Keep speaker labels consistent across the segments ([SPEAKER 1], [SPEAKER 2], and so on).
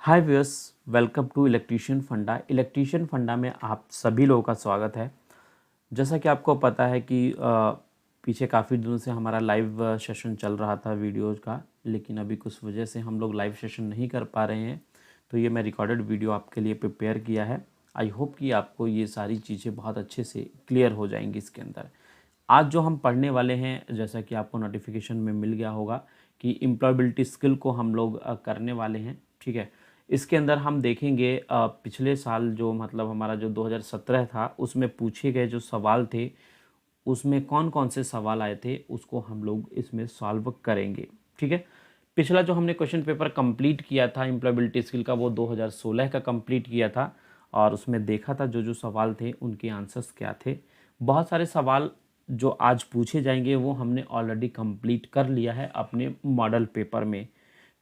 [SPEAKER 1] Hi viewers, welcome to electrician funda. Electrician funda में आप सभी लोगों का स्वागत है। जैसा कि आपको पता है कि पीछे काफ़ी दिनों से हमारा लाइव सेशन चल रहा था वीडियोज़ का, लेकिन अभी कुछ वजह से हम लोग लाइव सेशन नहीं कर पा रहे हैं। तो ये मैं रिकॉर्डेड वीडियो आपके लिए प्रिपेयर किया है। आई होप कि आपको ये सारी चीज़ें बहुत अच्छे से क्लियर हो जाएंगी इसके अंदर। आज जो हम पढ़ने वाले हैं, जैसा कि आपको नोटिफिकेशन में मिल गया होगा कि एम्प्लॉयबिलिटी स्किल को हम लोग करने वाले हैं। ठीक है, इसके अंदर हम देखेंगे पिछले साल जो मतलब हमारा जो 2017 था उसमें पूछे गए जो सवाल थे, उसमें कौन कौन से सवाल आए थे उसको हम लोग इसमें सॉल्व करेंगे। ठीक है, पिछला जो हमने क्वेश्चन पेपर कंप्लीट किया था एम्प्लॉयबिलिटी स्किल का, वो 2016 का कंप्लीट किया था और उसमें देखा था जो जो सवाल थे उनके आंसर्स क्या थे। बहुत सारे सवाल जो आज पूछे जाएंगे वो हमने ऑलरेडी कंप्लीट कर लिया है अपने मॉडल पेपर में।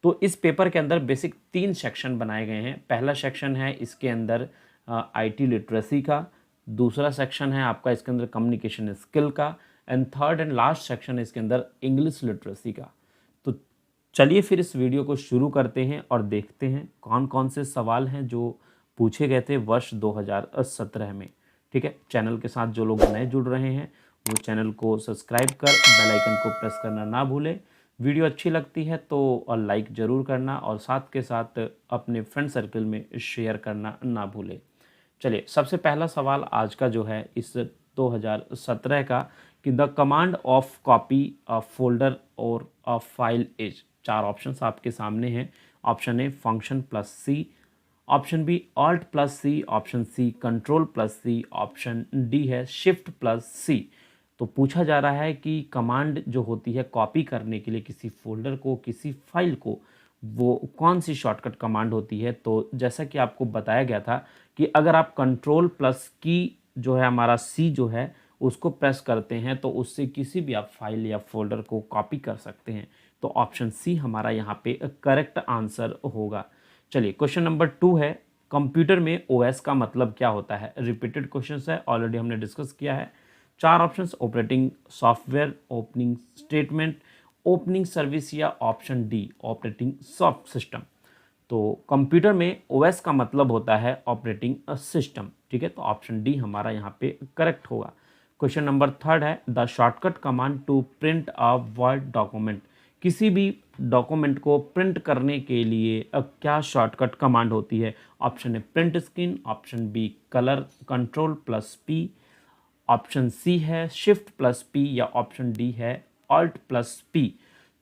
[SPEAKER 1] तो इस पेपर के अंदर बेसिक 3 सेक्शन बनाए गए हैं। पहला सेक्शन है इसके अंदर आईटी लिटरेसी का, दूसरा सेक्शन है आपका इसके अंदर कम्युनिकेशन स्किल का, and third and last section है इसके अंदर इंग्लिश लिटरेसी का। तो चलिए फिर इस वीडियो को शुरू करते हैं और देखते हैं कौन कौन से सवाल हैं जो पूछे गए थे वर्ष 2017 में। ठीक है, चैनल के साथ जो लोग नए जुड़ रहे हैं वो चैनल को सब्सक्राइब कर बेल आइकन को प्रेस करना ना भूलें। वीडियो अच्छी लगती है तो लाइक ज़रूर करना और साथ के साथ अपने फ्रेंड सर्कल में शेयर करना ना भूलें। चलिए, सबसे पहला सवाल आज का जो है इस 2017 का कि the command of copy a folder और अ फाइल इज। 4 ऑप्शंस आपके सामने हैं। Option A function plus C, option B alt plus C, option C control plus C, option D है शिफ्ट प्लस सी। तो पूछा जा रहा है कि कमांड जो होती है कॉपी करने के लिए किसी फोल्डर को, किसी फाइल को, वो कौन सी शॉर्टकट कमांड होती है। तो जैसा कि आपको बताया गया था कि अगर आप कंट्रोल प्लस की जो है हमारा सी जो है उसको प्रेस करते हैं तो उससे किसी भी आप फाइल या फोल्डर को कॉपी कर सकते हैं। तो ऑप्शन सी हमारा यहाँ पे करेक्ट आंसर होगा। चलिए, क्वेश्चन नंबर 2 है कंप्यूटर में ओएस का मतलब क्या होता है। रिपीटेड क्वेश्चन है, ऑलरेडी हमने डिस्कस किया है। 4 options operating software, opening statement, opening service या option D operating soft system. तो कंप्यूटर में ओएस का मतलब होता है ऑपरेटिंग सिस्टम। ठीक है, तो ऑप्शन डी हमारा यहाँ पे करेक्ट होगा। क्वेश्चन नंबर 3 है the shortcut command to print a word document. किसी भी डॉक्यूमेंट को प्रिंट करने के लिए क्या शॉर्टकट कमांड होती है। ऑप्शन है print screen, option B colour control plus P, option C है शिफ्ट प्लस पी या ऑप्शन डी है ऑल्ट प्लस पी।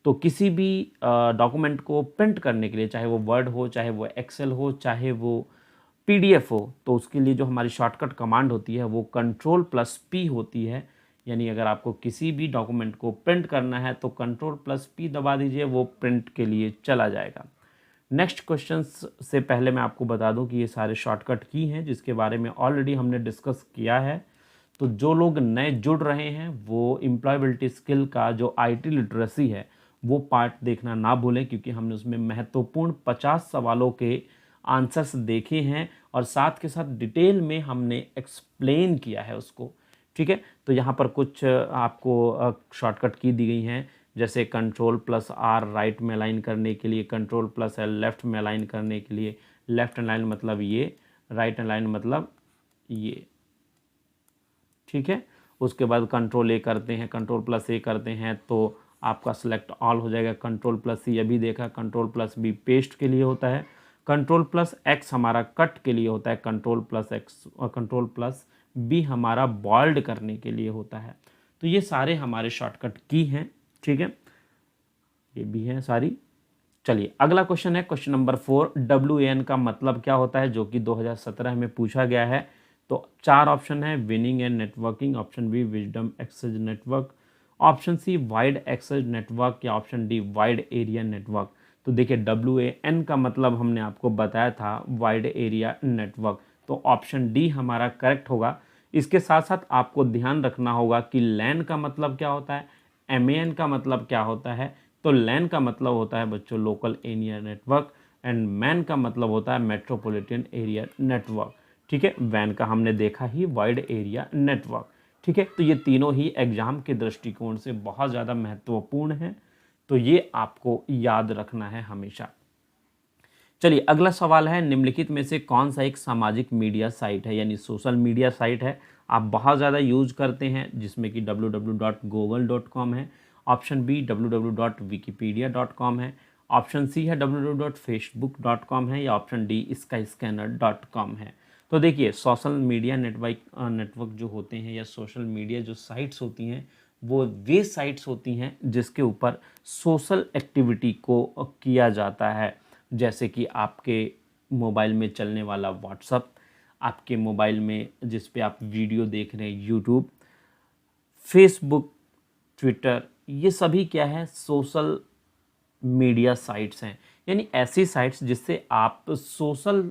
[SPEAKER 1] तो किसी भी डॉक्यूमेंट को प्रिंट करने के लिए, चाहे वो वर्ड हो, चाहे वो एक्सेल हो, चाहे वो पीडीएफ हो, तो उसके लिए जो हमारी शॉर्टकट कमांड होती है वो कंट्रोल प्लस पी होती है। यानी अगर आपको किसी भी डॉक्यूमेंट को प्रिंट करना है तो कंट्रोल प्लस पी दबा दीजिए, वो प्रिंट के लिए चला जाएगा। नेक्स्ट क्वेश्चन से पहले मैं आपको बता दूं कि ये सारे शॉर्टकट की हैं जिसके बारे में ऑलरेडी हमने डिस्कस किया है। तो जो लोग नए जुड़ रहे हैं वो एम्प्लॉयबिलिटी स्किल का जो आईटी लिटरेसी है वो पार्ट देखना ना भूलें, क्योंकि हमने उसमें महत्वपूर्ण 50 सवालों के आंसर्स देखे हैं और साथ के साथ डिटेल में हमने एक्सप्लेन किया है उसको। ठीक है, तो यहाँ पर कुछ आपको शॉर्टकट की दी गई हैं, जैसे कंट्रोल प्लस आर राइट में अलाइन करने के लिए, कंट्रोल प्लस एल लेफ्ट में अलाइन करने के लिए, लेफ्ट अलाइन मतलब ये, राइट अलाइन मतलब ये। ठीक है, उसके बाद कंट्रोल ए करते हैं, कंट्रोल प्लस ए करते हैं तो आपका सेलेक्ट ऑल हो जाएगा। कंट्रोल प्लस सी अभी देखा, कंट्रोल प्लस बी पेस्ट के लिए होता है, कंट्रोल प्लस एक्स हमारा कट के लिए होता है, कंट्रोल प्लस एक्स और कंट्रोल प्लस बी हमारा बॉल्ड करने के लिए होता है। तो ये सारे हमारे शॉर्टकट की हैं। ठीक है, ये भी हैं सारी। चलिए, अगला क्वेश्चन है क्वेश्चन नंबर 4, WAN का मतलब क्या होता है, जो कि 2017 में पूछा गया है। तो 4 ऑप्शन है winning and networking, option B wisdom access network, option C wide access network या option D wide area network. तो देखिए, WAN का मतलब हमने आपको बताया था वाइड एरिया नेटवर्क, तो ऑप्शन डी हमारा करेक्ट होगा। इसके साथ साथ आपको ध्यान रखना होगा कि लैन का मतलब क्या होता है, MAN का मतलब क्या होता है। तो लैन का मतलब होता है बच्चों local area network, and man का मतलब होता है मेट्रोपॉलिटन एरिया नेटवर्क। ठीक है, वैन का हमने देखा ही वाइड एरिया नेटवर्क। ठीक है, तो ये तीनों ही एग्जाम के दृष्टिकोण से बहुत ज़्यादा महत्वपूर्ण है, तो ये आपको याद रखना है हमेशा। चलिए अगला सवाल है, निम्नलिखित में से कौन सा एक सामाजिक मीडिया साइट है, यानी सोशल मीडिया साइट है, आप बहुत ज़्यादा यूज करते हैं, जिसमें कि www.google.com है, ऑप्शन बी www.wikipedia.com है, ऑप्शन सी है www.facebook.com है, या ऑप्शन डी skyscanner.com है। तो देखिए सोशल मीडिया नेटवर्क जो होते हैं या सोशल मीडिया जो साइट्स होती हैं वो वे साइट्स होती हैं जिसके ऊपर सोशल एक्टिविटी को किया जाता है, जैसे कि आपके मोबाइल में चलने वाला व्हाट्सअप, आपके मोबाइल में जिस पे आप वीडियो देख रहे हैं यूट्यूब, फेसबुक, ट्विटर, ये सभी क्या है, सोशल मीडिया साइट्स हैं। यानी ऐसी साइट्स जिससे आप सोशल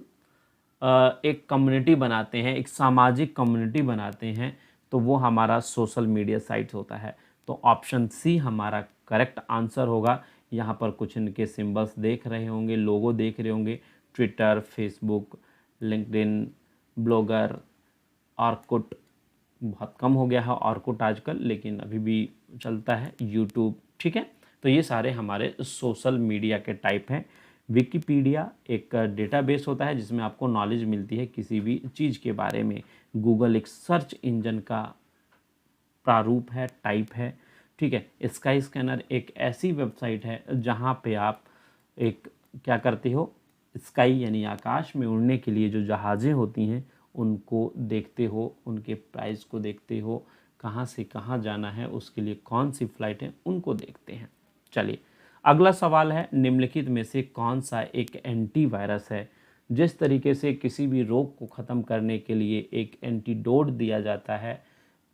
[SPEAKER 1] एक कम्युनिटी बनाते हैं, एक सामाजिक कम्युनिटी बनाते हैं, तो वो हमारा सोशल मीडिया साइट्स होता है। तो ऑप्शन सी हमारा करेक्ट आंसर होगा। यहाँ पर कुछ इनके सिंबल्स देख रहे होंगे, लोगो देख रहे होंगे, Twitter, Facebook, LinkedIn, blogger, Orkut, बहुत कम हो गया है ऑर्कुट आजकल, लेकिन अभी भी चलता है, यूट्यूब, ठीक है। तो ये सारे हमारे सोशल मीडिया के टाइप हैं। विकिपीडिया एक डेटाबेस होता है जिसमें आपको नॉलेज मिलती है किसी भी चीज़ के बारे में। गूगल एक सर्च इंजन का प्रारूप है, टाइप है, ठीक है। स्काई स्कैनर एक ऐसी वेबसाइट है जहाँ पे आप एक क्या करते हो, स्काई यानी आकाश में उड़ने के लिए जो जहाज़ें होती हैं उनको देखते हो, उनके प्राइस को देखते हो, कहाँ से कहाँ जाना है, उसके लिए कौन सी फ़्लाइट है, उनको देखते हैं। चलिए अगला सवाल है, निम्नलिखित में से कौन सा एक एंटीवायरस है। जिस तरीके से किसी भी रोग को ख़त्म करने के लिए एक एंटीडोट दिया जाता है,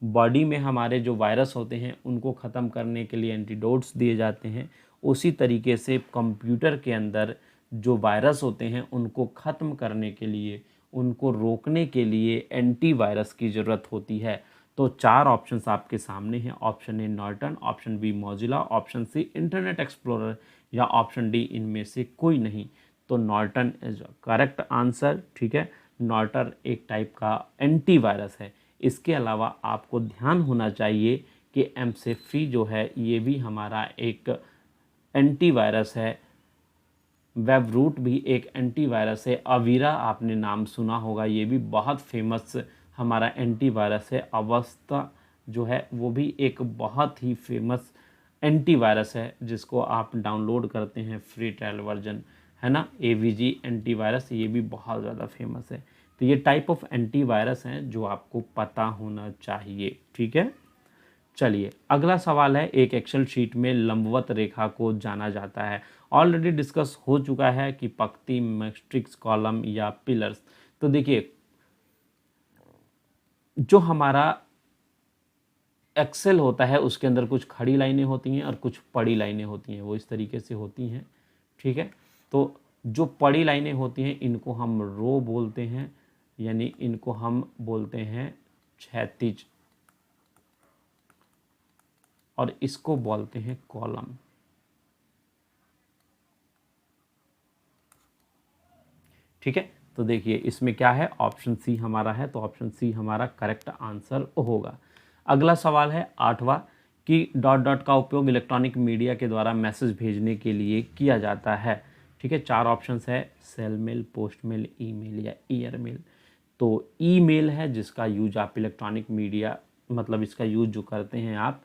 [SPEAKER 1] बॉडी में हमारे जो वायरस होते हैं उनको ख़त्म करने के लिए एंटीडोट्स दिए जाते हैं, उसी तरीके से कंप्यूटर के अंदर जो वायरस होते हैं उनको ख़त्म करने के लिए, उनको रोकने के लिए एंटीवायरस की ज़रूरत होती है। तो 4 ऑप्शंस आपके सामने हैं, option A Norton, option B Mozilla, option C internet explorer, या ऑप्शन डी इनमें से कोई नहीं। तो नॉर्टन इज करेक्ट आंसर, ठीक है। नॉर्टन एक टाइप का एंटीवायरस है। इसके अलावा आपको ध्यान होना चाहिए कि एमसेफ्री जो है ये भी हमारा एक एंटीवायरस है। वेब रूट भी एक एंटीवायरस है। अवीरा आपने नाम सुना होगा, ये भी बहुत फेमस हमारा एंटीवायरस है। अवस्था जो है वो भी एक बहुत ही फेमस एंटीवायरस है जिसको आप डाउनलोड करते हैं, फ्री ट्रायल वर्जन है ना। AVG एंटीवायरस ये भी बहुत ज़्यादा फेमस है। तो ये टाइप ऑफ एंटीवायरस हैं जो आपको पता होना चाहिए, ठीक है। चलिए अगला सवाल है, एक एक्सेल शीट में लंबवत रेखा को जाना जाता है। ऑलरेडी डिस्कस हो चुका है कि पंक्ति, मैट्रिक्स, कॉलम या पिलर्स। तो देखिए जो हमारा एक्सेल होता है उसके अंदर कुछ खड़ी लाइनें होती हैं और कुछ पड़ी लाइनें होती हैं, वो इस तरीके से होती हैं, ठीक है। तो जो पड़ी लाइनें होती हैं इनको हम रो बोलते हैं, यानी इनको हम बोलते हैं क्षैतिज, और इसको बोलते हैं कॉलम, ठीक है। तो देखिए इसमें क्या है, ऑप्शन सी हमारा है, तो ऑप्शन सी हमारा करेक्ट आंसर होगा। अगला सवाल है 8वां कि डॉट डॉट का उपयोग इलेक्ट्रॉनिक मीडिया के द्वारा मैसेज भेजने के लिए किया जाता है, ठीक है। 4 ऑप्शंस है, cell mail, post mail, email या ईयर मेल। तो ईमेल है जिसका यूज आप इलेक्ट्रॉनिक मीडिया, मतलब इसका यूज जो करते हैं आप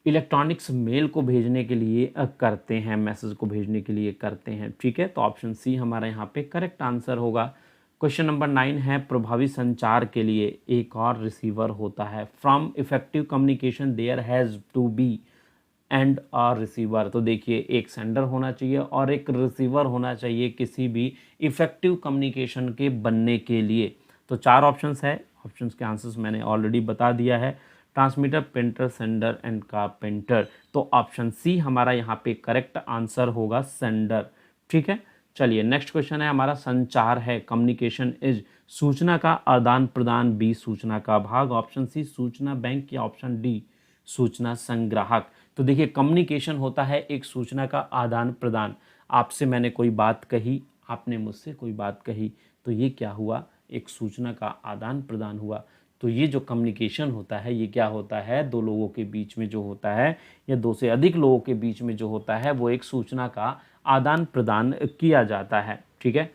[SPEAKER 1] इलेक्ट्रॉनिक्स मेल को भेजने के लिए करते हैं, मैसेज को भेजने के लिए करते हैं, ठीक है। तो ऑप्शन सी हमारा यहाँ पे करेक्ट आंसर होगा। क्वेश्चन नंबर 9 है, प्रभावी संचार के लिए एक और रिसीवर होता है। From effective communication there has to be and और रिसीवर। तो देखिए एक सेंडर होना चाहिए और एक रिसीवर होना चाहिए किसी भी इफेक्टिव कम्युनिकेशन के बनने के लिए। तो 4 ऑप्शंस है, ऑप्शंस के आंसर्स मैंने ऑलरेडी बता दिया है, transmitter, printer, sender and carpenter. तो ऑप्शन सी हमारा यहाँ पे करेक्ट आंसर होगा, सेंडर, ठीक है। चलिए नेक्स्ट क्वेश्चन है हमारा, संचार है, कम्युनिकेशन इज, सूचना का आदान प्रदान, बी सूचना का भाग, ऑप्शन सी सूचना बैंक, या ऑप्शन डी सूचना संग्राहक। तो देखिए कम्युनिकेशन होता है एक सूचना का आदान प्रदान। आपसे मैंने कोई बात कही, आपने मुझसे कोई बात कही, तो ये क्या हुआ, एक सूचना का आदान प्रदान हुआ। तो ये जो कम्युनिकेशन होता है ये क्या होता है, दो लोगों के बीच में जो होता है या दो से अधिक लोगों के बीच में जो होता है वो एक सूचना का आदान प्रदान किया जाता है। ठीक है,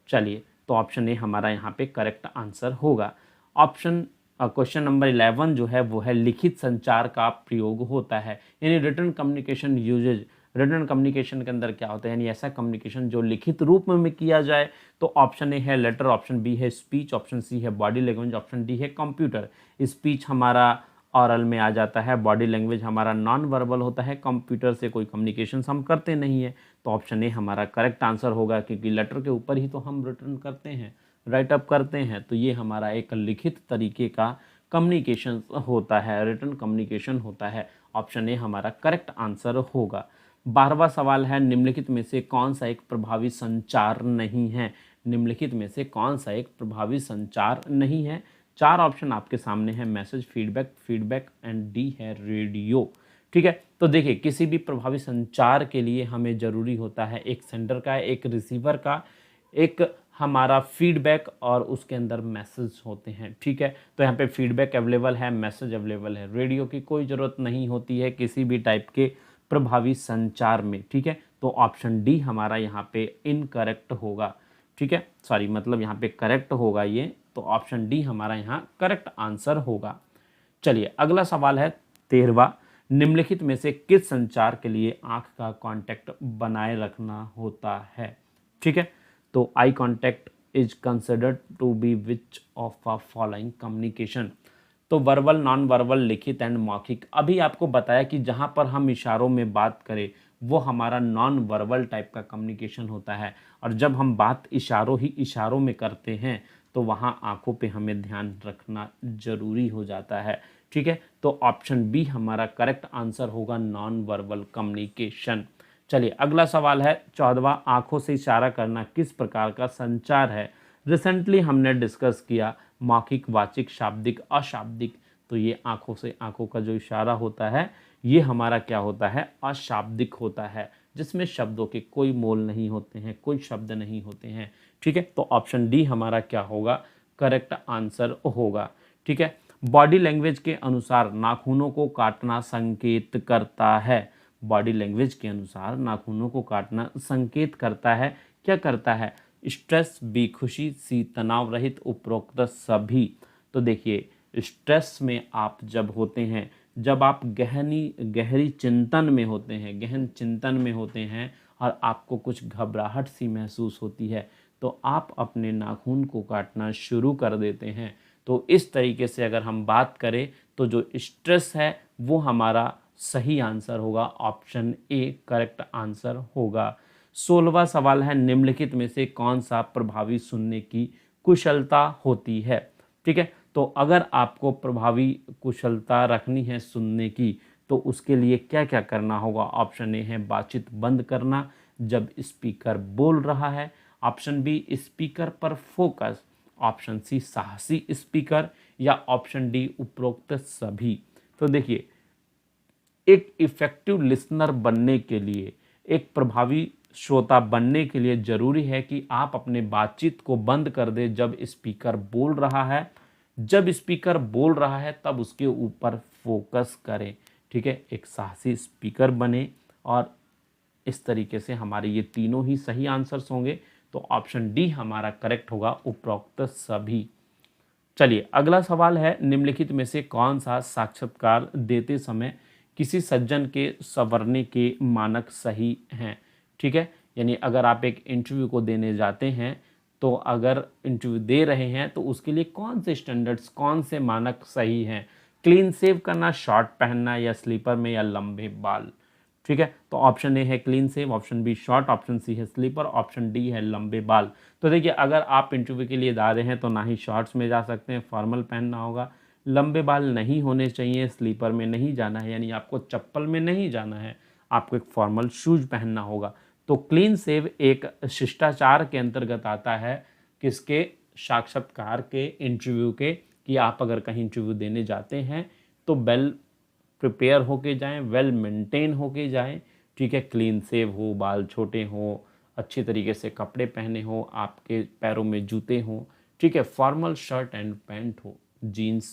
[SPEAKER 1] चलिए, तो ऑप्शन ए हमारा यहाँ पे करेक्ट आंसर होगा। ऑप्शन क्वेश्चन नंबर 11 जो है वो है लिखित संचार का प्रयोग होता है, यानी written communication usages. Written communication के अंदर क्या होता है, यानी ऐसा कम्युनिकेशन जो लिखित रूप में किया जाए। तो ऑप्शन ए है लेटर, ऑप्शन बी है स्पीच, ऑप्शन सी है बॉडी लैंग्वेज, ऑप्शन डी है कंप्यूटर। स्पीच हमारा ऑरल में आ जाता है, बॉडी लैंग्वेज हमारा नॉन वर्बल होता है, कंप्यूटर से कोई कम्युनिकेशन हम करते नहीं है। तो ऑप्शन ए हमारा करेक्ट आंसर होगा, क्योंकि लेटर के ऊपर ही तो हम रिटर्न करते हैं, राइट अप करते हैं। तो ये हमारा एक लिखित तरीके का कम्युनिकेशन होता है, रिटन कम्युनिकेशन होता है। ऑप्शन ए हमारा करेक्ट आंसर होगा। 12वां सवाल है निम्नलिखित में से कौन सा एक प्रभावी संचार नहीं है। निम्नलिखित में से कौन सा एक प्रभावी संचार नहीं है। 4 ऑप्शन आपके सामने है, message, feedback, feedback and D है रेडियो। ठीक है, तो देखिए किसी भी प्रभावी संचार के लिए हमें ज़रूरी होता है एक सेंडर का, एक रिसीवर का, एक हमारा फीडबैक और उसके अंदर मैसेज होते हैं। ठीक है, तो यहाँ पे फीडबैक अवेलेबल है, मैसेज अवेलेबल है, रेडियो की कोई ज़रूरत नहीं होती है किसी भी टाइप के प्रभावी संचार में। ठीक है, तो ऑप्शन डी हमारा यहाँ पे इनकरेक्ट होगा। ठीक है, सॉरी, मतलब यहाँ पे करेक्ट होगा ये, तो ऑप्शन डी हमारा यहाँ करेक्ट आंसर होगा। चलिए, अगला सवाल है 13वां, निम्नलिखित में से किस संचार के लिए आंख का कांटेक्ट बनाए रखना होता है। ठीक है, तो eye contact is considered to be which of a following communication. तो वर्बल, नॉन वर्बल, लिखित एंड मौखिक। अभी आपको बताया कि जहाँ पर हम इशारों में बात करें वो हमारा नॉन वर्बल टाइप का कम्युनिकेशन होता है, और जब हम बात इशारों में करते हैं तो वहाँ आंखों पे हमें ध्यान रखना जरूरी हो जाता है। ठीक है, तो ऑप्शन बी हमारा करेक्ट आंसर होगा, नॉन वर्बल कम्युनिकेशन। चलिए, अगला सवाल है 14वां, आंखों से इशारा करना किस प्रकार का संचार है। रिसेंटली हमने डिस्कस किया मौखिक, वाचिक, शाब्दिक, अशाब्दिक। तो ये आंखों का जो इशारा होता है ये हमारा क्या होता है, अशाब्दिक होता है, जिसमें शब्दों के कोई मोल नहीं होते हैं, कोई शब्द नहीं होते हैं। ठीक है, तो ऑप्शन डी हमारा क्या होगा, करेक्ट आंसर होगा। ठीक है, बॉडी लैंग्वेज के अनुसार नाखूनों को काटना संकेत करता है। बॉडी लैंग्वेज के अनुसार नाखूनों को काटना संकेत करता है, क्या करता है, स्ट्रेस, बी खुशी, सी तनाव रहित, उपरोक्त सभी। तो देखिए, स्ट्रेस में आप जब होते हैं, जब आप गहरी चिंतन में होते हैं, गहन चिंतन में होते हैं और आपको कुछ घबराहट सी महसूस होती है, तो आप अपने नाखून को काटना शुरू कर देते हैं। तो इस तरीके से अगर हम बात करें तो जो स्ट्रेस है वो हमारा सही आंसर होगा, ऑप्शन ए करेक्ट आंसर होगा। 16वां सवाल है, निम्नलिखित में से कौन सा प्रभावी सुनने की कुशलता होती है। ठीक है, तो अगर आपको प्रभावी कुशलता रखनी है सुनने की तो उसके लिए क्या क्या करना होगा। ऑप्शन ए है बातचीत बंद करना जब स्पीकर बोल रहा है, ऑप्शन बी स्पीकर पर फोकस, ऑप्शन सी साहसी स्पीकर, या ऑप्शन डी उपरोक्त सभी। तो देखिए, एक इफेक्टिव लिसनर बनने के लिए, एक प्रभावी श्रोता बनने के लिए ज़रूरी है कि आप अपने बातचीत को बंद कर दें जब स्पीकर बोल रहा है। जब स्पीकर बोल रहा है तब उसके ऊपर फोकस करें। ठीक है, एक साहसी स्पीकर बने, और इस तरीके से हमारे ये तीनों ही सही आंसर्स होंगे। तो ऑप्शन डी हमारा करेक्ट होगा, उपरोक्त सभी। चलिए, अगला सवाल है, निम्नलिखित में से कौन सा साक्षात्कार देते समय किसी सज्जन के संवरने के मानक सही हैं। ठीक है, यानी अगर आप एक इंटरव्यू को देने जाते हैं तो अगर इंटरव्यू दे रहे हैं तो उसके लिए कौन से स्टैंडर्ड्स, कौन से मानक सही हैं। क्लीन शेव करना, शॉर्ट पहनना, या स्लीपर में, या लंबे बाल। ठीक है, तो ऑप्शन ए है clean shave, option B short, option C है स्लीपर, ऑप्शन डी है लंबे बाल। तो देखिए, अगर आप इंटरव्यू के लिए जा रहे हैं तो ना ही शॉर्ट्स में जा सकते हैं, फॉर्मल पहनना होगा, लंबे बाल नहीं होने चाहिए, स्लीपर में नहीं जाना है, यानी आपको चप्पल में नहीं जाना है, आपको एक फॉर्मल शूज पहनना होगा। तो क्लीन शेव एक शिष्टाचार के अंतर्गत आता है, किसके, साक्षात्कार के, इंटरव्यू के, कि आप अगर कहीं इंटरव्यू देने जाते हैं तो वेल प्रिपेयर होके जाएं, वेल मेंटेन होके जाएं। ठीक है, क्लीन शेव हो, बाल छोटे हों, अच्छी तरीके से कपड़े पहने हो, आपके पैरों में जूते हों। ठीक है, फॉर्मल शर्ट एंड पैंट हो, जीन्स,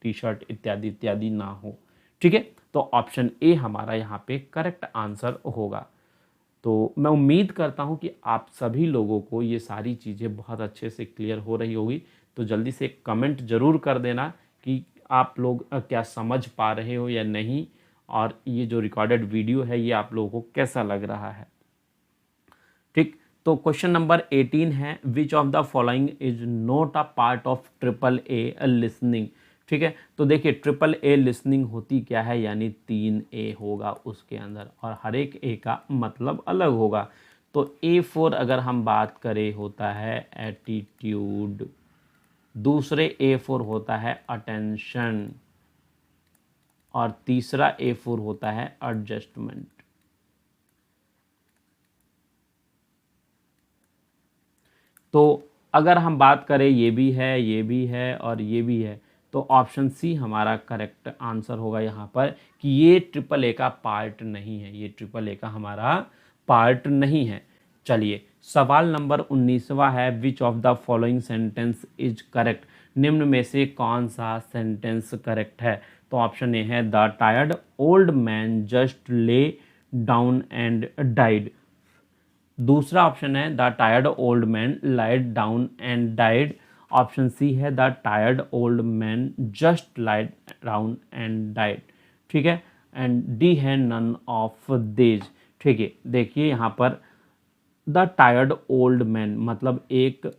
[SPEAKER 1] टी शर्ट इत्यादि इत्यादि ना हो। ठीक है, तो ऑप्शन ए हमारा यहाँ पे करेक्ट आंसर होगा। तो मैं उम्मीद करता हूँ कि आप सभी लोगों को ये सारी चीज़ें बहुत अच्छे से क्लियर हो रही होगी। तो जल्दी से एक कमेंट ज़रूर कर देना कि आप लोग क्या समझ पा रहे हो या नहीं, और ये जो रिकॉर्डेड वीडियो है ये आप लोगों को कैसा लग रहा है। ठीक, तो क्वेश्चन नंबर 18 है, which of the following is not a part of triple A listening. ठीक है, तो देखिए ट्रिपल ए लिसनिंग होती क्या है, यानी 3 ए होगा उसके अंदर, और हर एक ए का मतलब अलग होगा। तो A4 अगर हम बात करें होता है एटीट्यूड, दूसरे A4 होता है अटेंशन, और तीसरा A4 होता है एडजस्टमेंट। तो अगर हम बात करें ये भी है, ये भी है और ये भी है, तो ऑप्शन सी हमारा करेक्ट आंसर होगा यहाँ पर कि ये ट्रिपल ए का पार्ट नहीं है, ये ट्रिपल ए का हमारा पार्ट नहीं है। चलिए सवाल नंबर 19वां है, which of the following sentence is correct. निम्न में से कौन सा सेंटेंस करेक्ट है। तो ऑप्शन ए है, the tired old man just lay down and died. दूसरा ऑप्शन है, the tired old man lied down and died. Option C है, the tired old man just lied down and died. ठीक है, and D है, none of this. ठीक है, देखिए यहाँ पर द टायर्ड ओल्ड मैन मतलब एक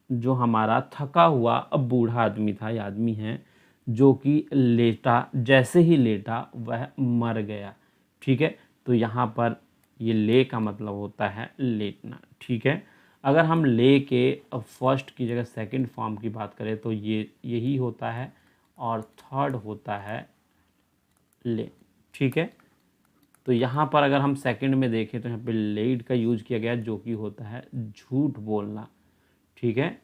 [SPEAKER 1] जो हमारा थका हुआ अब बूढ़ा आदमी था, ये आदमी है जो कि लेटा, जैसे ही लेटा वह मर गया। ठीक है, तो यहाँ पर ये ले का मतलब होता है लेटना। ठीक है, अगर हम ले के फर्स्ट की जगह सेकंड फॉर्म की बात करें तो ये यही होता है, और थर्ड होता है ले। ठीक है, तो यहाँ पर अगर हम सेकंड में देखें तो यहाँ पे लेड का यूज किया गया जो कि होता है झूठ बोलना। ठीक है,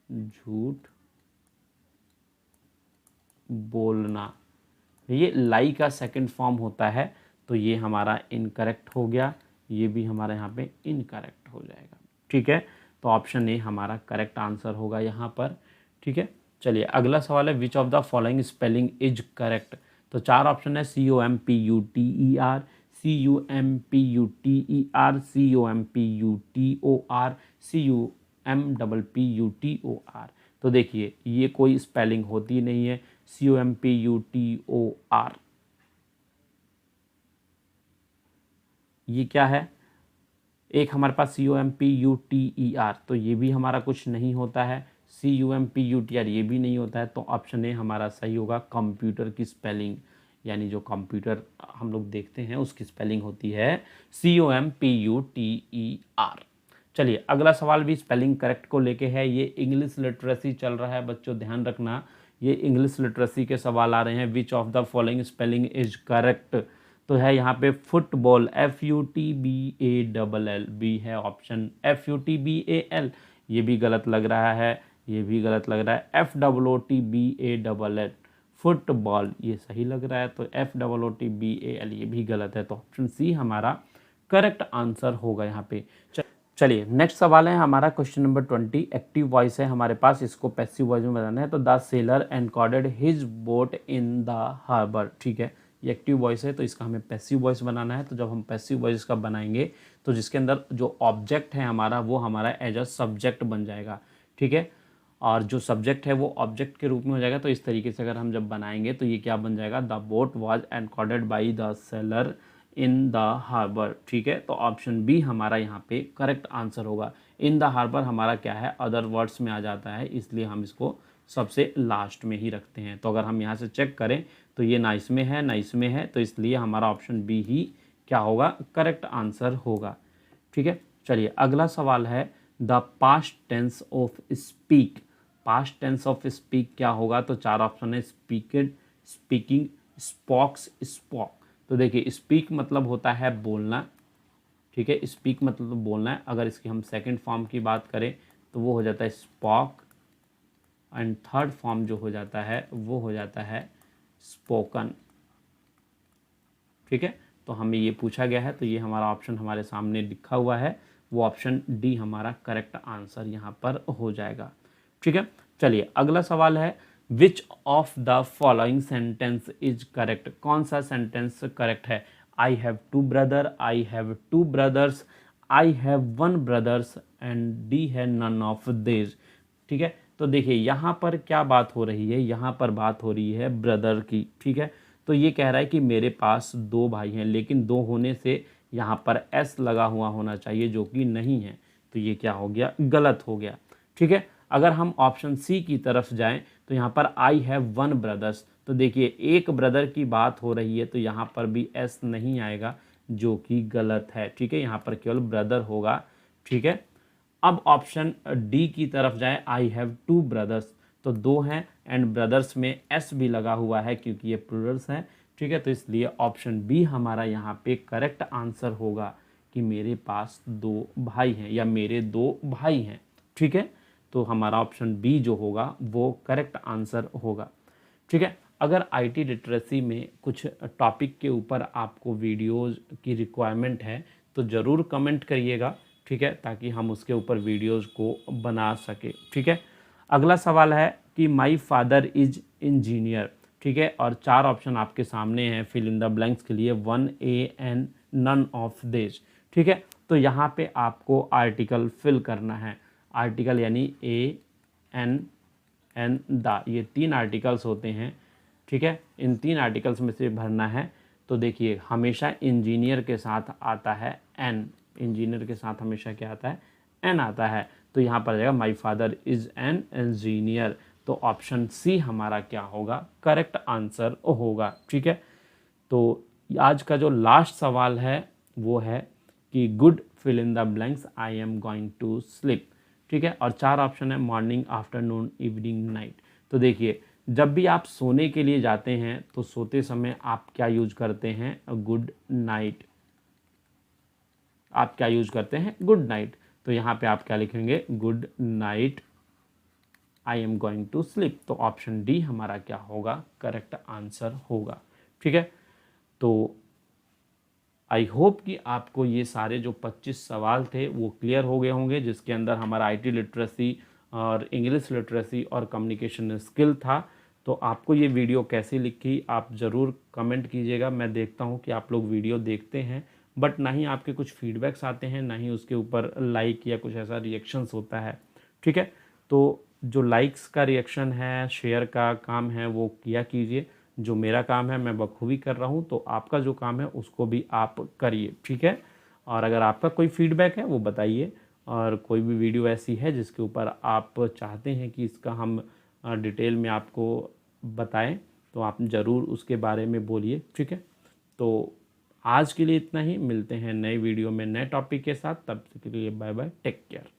[SPEAKER 1] झूठ बोलना, ये लाई का सेकंड फॉर्म होता है, तो ये हमारा इनकरेक्ट हो गया, ये भी हमारा यहाँ पे इनकरेक्ट हो जाएगा। ठीक है, तो ऑप्शन ए हमारा करेक्ट आंसर होगा यहाँ पर। ठीक है, चलिए अगला सवाल है, which of the following spelling is correct. तो चार ऑप्शन है, COMPUTER, CUMPUTER, COMPUTOR, CUMPPUTOR। तो देखिए ये कोई स्पेलिंग होती नहीं है, COMPUTOR ये क्या है। एक हमारे पास COMPUTER, तो ये भी हमारा कुछ नहीं होता है। CUMPUTR ये भी नहीं होता है, तो ऑप्शन ए हमारा सही होगा। कंप्यूटर की स्पेलिंग, यानी जो कंप्यूटर हम लोग देखते हैं उसकी स्पेलिंग होती है COMPUTER। चलिए अगला सवाल भी स्पेलिंग करेक्ट को लेके है, ये इंग्लिश लिटरेसी चल रहा है बच्चों, ध्यान रखना ये इंग्लिश लिटरेसी के सवाल आ रहे हैं। Which of the following spelling is correct, तो है यहाँ पे फुटबॉल, FUTBALL, बी है ऑप्शन FUTBAL, ये भी गलत लग रहा है, ये भी गलत लग रहा है। FOOTBALL, फुटबॉल ये सही लग रहा है, तो FOOTBAL ये भी गलत है, तो ऑप्शन सी हमारा करेक्ट आंसर होगा यहाँ पे। चलिए नेक्स्ट सवाल है हमारा क्वेश्चन नंबर 20, एक्टिव वॉइस है हमारे पास, इसको पैसिव वॉइस में बताना है। तो the sailor anchored his boat in the harbour. ठीक है, ये एक्टिव वॉइस है तो इसका हमें पैसिव वॉइस बनाना है। तो जब हम पैसिव वॉइस का बनाएंगे तो जिसके अंदर जो ऑब्जेक्ट है हमारा वो हमारा एज अ सब्जेक्ट बन जाएगा। ठीक है, और जो सब्जेक्ट है वो ऑब्जेक्ट के रूप में हो जाएगा। तो इस तरीके से अगर हम जब बनाएंगे तो ये क्या बन जाएगा, the boat was anchored by the sailor in the harbour. ठीक है, तो ऑप्शन बी हमारा यहाँ पे करेक्ट आंसर होगा। इन द हार्बर हमारा क्या है, अदर वर्ड्स में आ जाता है, इसलिए हम इसको सबसे लास्ट में ही रखते हैं। तो अगर हम यहाँ से चेक करें तो ये ना इसमें है ना इसमें है, तो इसलिए हमारा ऑप्शन बी ही क्या होगा, करेक्ट आंसर होगा। ठीक है, चलिए अगला सवाल है, the past tense of speak. Past tense of speak क्या होगा, तो चार ऑप्शन है, स्पीकेड, स्पीकिंग, स्पॉक्स, स्पॉक। तो देखिए स्पीक मतलब होता है बोलना। ठीक है, स्पीक मतलब बोलना है। अगर इसकी हम सेकंड फॉर्म की बात करें तो वो हो जाता है स्पॉक, एंड थर्ड फॉर्म जो हो जाता है वो हो जाता है स्पोकन। ठीक है, तो हमें ये पूछा गया है, तो ये हमारा ऑप्शन हमारे सामने लिखा हुआ है, वो ऑप्शन डी हमारा करेक्ट आंसर यहाँ पर हो जाएगा। ठीक है, चलिए अगला सवाल है, which of the following sentence is correct. कौन सा सेंटेंस करेक्ट है। I have 2 brother, I have 2 brothers, I have 1 brothers and D है नन ऑफ दिस। ठीक है, तो देखिए यहाँ पर क्या बात हो रही है, यहाँ पर बात हो रही है ब्रदर की। ठीक है, तो ये कह रहा है कि मेरे पास 2 भाई हैं, लेकिन 2 होने से यहाँ पर एस लगा हुआ होना चाहिए, जो कि नहीं है, तो ये क्या हो गया, गलत हो गया। ठीक है, अगर हम ऑप्शन सी की तरफ जाएं तो यहाँ पर आई हैव 1 ब्रदर्स, तो देखिए एक ब्रदर की बात हो रही है, तो यहाँ पर भी एस नहीं आएगा, जो कि गलत है। ठीक है, यहाँ पर केवल ब्रदर होगा। ठीक है, अब ऑप्शन डी की तरफ जाए, आई हैव 2 ब्रदर्स, तो 2 हैं एंड ब्रदर्स में एस भी लगा हुआ है क्योंकि ये प्लूरल्स हैं। ठीक है, तो इसलिए ऑप्शन बी हमारा यहाँ पे करेक्ट आंसर होगा कि मेरे पास 2 भाई हैं या मेरे 2 भाई हैं। ठीक है, तो हमारा ऑप्शन बी जो होगा वो करेक्ट आंसर होगा। ठीक है, अगर आईटी लिटरेसी में कुछ टॉपिक के ऊपर आपको वीडियोज़ की रिक्वायरमेंट है तो ज़रूर कमेंट करिएगा। ठीक है, ताकि हम उसके ऊपर वीडियोज़ को बना सके। ठीक है, अगला सवाल है कि माई फादर इज इंजीनियर। ठीक है, और 4 ऑप्शन आपके सामने हैं फिल इन द ब्लैंक्स के लिए, 1 A and non of this. ठीक है, तो यहाँ पे आपको आर्टिकल फिल करना है। आर्टिकल यानी ए एन एन द, ये 3 आर्टिकल्स होते हैं। ठीक है, इन 3 आर्टिकल्स में से भरना है। तो देखिए हमेशा इंजीनियर के साथ आता है एन, इंजीनियर के साथ हमेशा क्या आता है, एन आता है। तो यहाँ पर जाएगा my father is an engineer, तो ऑप्शन सी हमारा क्या होगा, करेक्ट आंसर होगा। ठीक है, तो आज का जो लास्ट सवाल है वो है कि good fill in the blanks, I am going to sleep. ठीक है, और 4 ऑप्शन है मॉर्निंग, आफ्टरनून, इवनिंग, नाइट। तो देखिए जब भी आप सोने के लिए जाते हैं तो सोते समय आप क्या यूज करते हैं, गुड नाइट, आप क्या यूज करते हैं, गुड नाइट। तो यहाँ पे आप क्या लिखेंगे, good night, I am going to sleep. तो ऑप्शन डी हमारा क्या होगा, करेक्ट आंसर होगा। ठीक है, तो आई होप कि आपको ये सारे जो 25 सवाल थे वो क्लियर हो गए होंगे, जिसके अंदर हमारा आईटी लिटरेसी और इंग्लिश लिटरेसी और कम्युनिकेशन स्किल था। तो आपको ये वीडियो कैसी लिखी आप ज़रूर कमेंट कीजिएगा। मैं देखता हूँ कि आप लोग वीडियो देखते हैं, बट ना ही आपके कुछ फीडबैक्स आते हैं, ना ही उसके ऊपर लाइक या कुछ ऐसा रिएक्शंस होता है। ठीक है, तो जो लाइक्स का रिएक्शन है, शेयर का काम है, वो किया कीजिए। जो मेरा काम है मैं बखूबी कर रहा हूँ, तो आपका जो काम है उसको भी आप करिए। ठीक है, और अगर आपका कोई फीडबैक है वो बताइए, और कोई भी वीडियो ऐसी है जिसके ऊपर आप चाहते हैं कि इसका हम डिटेल में आपको बताएं, तो आप ज़रूर उसके बारे में बोलिए। ठीक है, तो आज के लिए इतना ही, मिलते हैं नए वीडियो में नए टॉपिक के साथ, तब तक के लिए बाय बाय, टेक केयर।